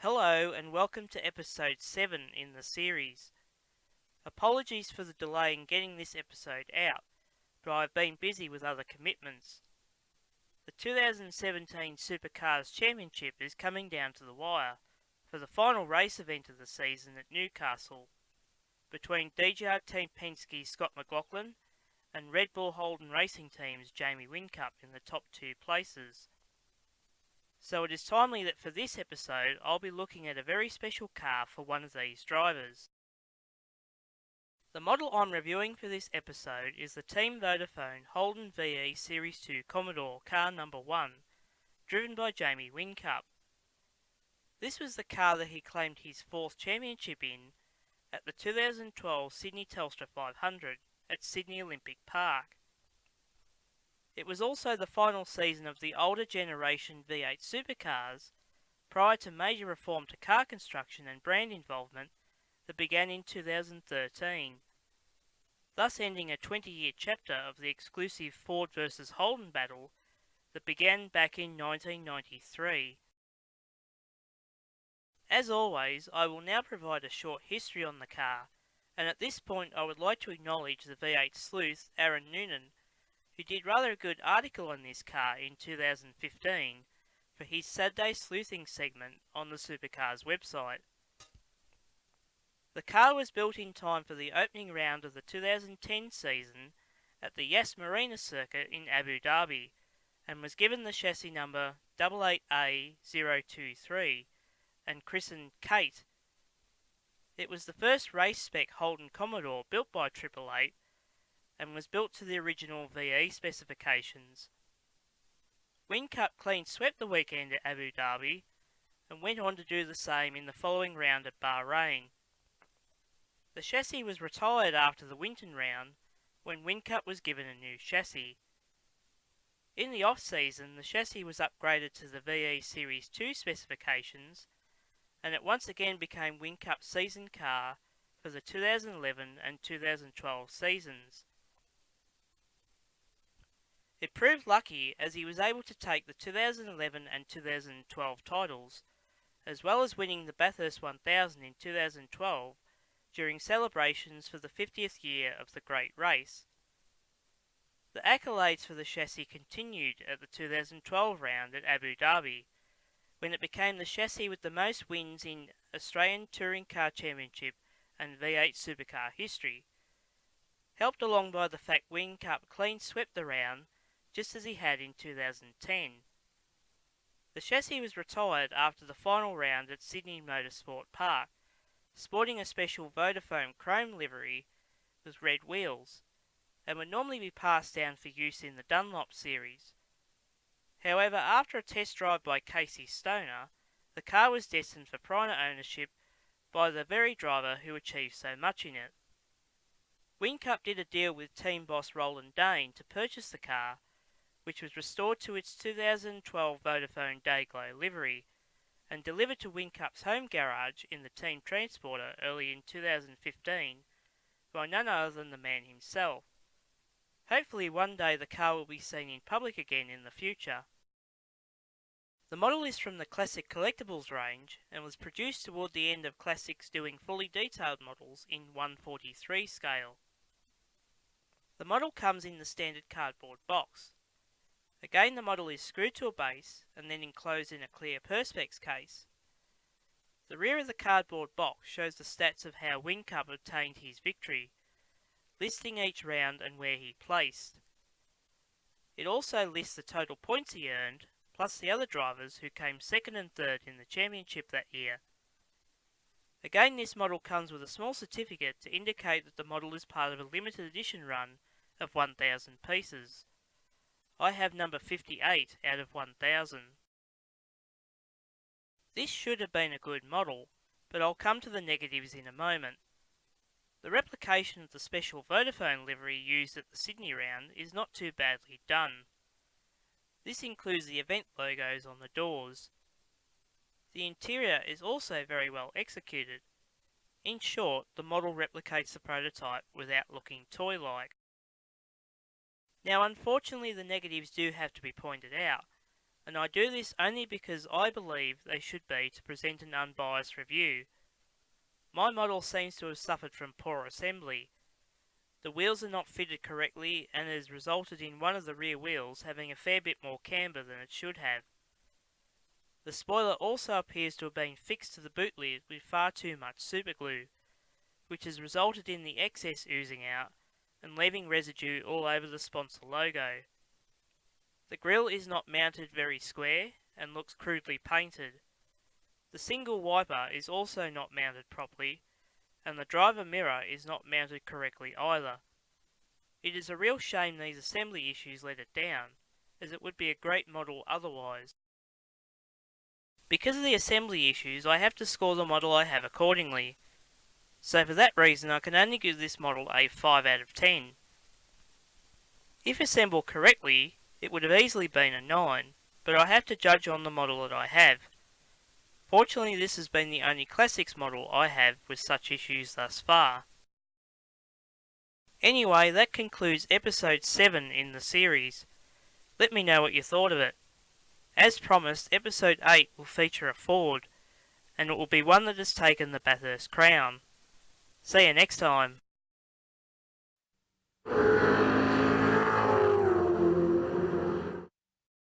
Hello and welcome to episode 7 in the series. Apologies for the delay in getting this episode out, but I've been busy with other commitments. The 2017 Supercars Championship is coming down to the wire for the final race event of the season at Newcastle between DJR Team Penske's Scott McLaughlin and Red Bull Holden Racing Team's Jamie Whincup in the top 2 places. So it is timely that for this episode I'll be looking at a very special car for one of these drivers. The model I'm reviewing for this episode is the Team Vodafone Holden VE Series 2 Commodore car number 1, driven by Jamie Whincup. This was the car that he claimed his 4th championship in at the 2012 Sydney Telstra 500 at Sydney Olympic Park. It was also the final season of the older generation V8 Supercars, prior to major reform to car construction and brand involvement that began in 2013, thus ending a 20-year chapter of the exclusive Ford versus Holden battle that began back in 1993. As always, I will now provide a short history on the car, and at this point I would like to acknowledge the V8 Sluth Aaron Noonan, who did rather a good article on this car in 2015 for his Saturday Sleuthing segment on the Supercars website. The car was built in time for the opening round of the 2010 season at the Yas Marina circuit in Abu Dhabi and was given the chassis number 88A023 and christened Kate. It was the first race-spec Holden Commodore built by 888 and was built to the original VE specifications. Whincup clean swept the weekend at Abu Dhabi and went on to do the same in the following round at Bahrain. The chassis was retired after the Winton round when Whincup was given a new chassis. In the off-season, the chassis was upgraded to the VE Series 2 specifications and it once again became Whincup's season car for the 2011 and 2012 seasons. It proved lucky as he was able to take the 2011 and 2012 titles, as well as winning the Bathurst 1000 in 2012 during celebrations for the 50th year of the Great Race. The accolades for the chassis continued at the 2012 round at Abu Dhabi, when it became the chassis with the most wins in Australian Touring Car Championship and V8 Supercar history, helped along by the fact Whincup clean swept the round just as he had in 2010. The chassis was retired after the final round at Sydney Motorsport Park, sporting a special Vodafone chrome livery with red wheels, and would normally be passed down for use in the Dunlop series. However, after a test drive by Casey Stoner, the car was destined for private ownership by the very driver who achieved so much in it. Whincup did a deal with team boss Roland Dane to purchase the car, which was restored to its 2012 Vodafone Dayglow livery, and delivered to Whincup's home garage in the team transporter early in 2015 by none other than the man himself. Hopefully one day the car will be seen in public again in the future. The model is from the Classic Collectibles range and was produced toward the end of Classics doing fully detailed models in 1/43 scale. The model comes in the standard cardboard box. Again, the model is screwed to a base and then enclosed in a clear Perspex case. The rear of the cardboard box shows the stats of how Whincup obtained his victory, listing each round and where he placed. It also lists the total points he earned, plus the other drivers who came second and third in the championship that year. Again, this model comes with a small certificate to indicate that the model is part of a limited edition run of 1,000 pieces. I have number 58 out of 1,000. This should have been a good model, but I'll come to the negatives in a moment. The replication of the special Vodafone livery used at the Sydney round is not too badly done. This includes the event logos on the doors. The interior is also very well executed. In short, the model replicates the prototype without looking toy-like. Now, unfortunately, the negatives do have to be pointed out. and I do this only because I believe they should be to present an unbiased review. My model seems to have suffered from poor assembly. The wheels are not fitted correctly, and it has resulted in one of the rear wheels having a fair bit more camber than it should have. The spoiler also appears to have been fixed to the boot lid with far too much superglue, which has resulted in the excess oozing out and leaving residue all over the sponsor logo. The grille is not mounted very square and looks crudely painted. The single wiper is also not mounted properly, and the driver mirror is not mounted correctly either. It is a real shame these assembly issues let it down, as it would be a great model otherwise. Because of the assembly issues, I have to score the model I have accordingly. So for that reason I can only give this model a 5 out of 10. If assembled correctly, it would have easily been a 9, but I have to judge on the model that I have. Fortunately, this has been the only Classics model I have with such issues thus far. Anyway, that concludes episode 7 in the series. Let me know what you thought of it. As promised, episode 8 will feature a Ford, and it will be one that has taken the Bathurst crown. See you next time.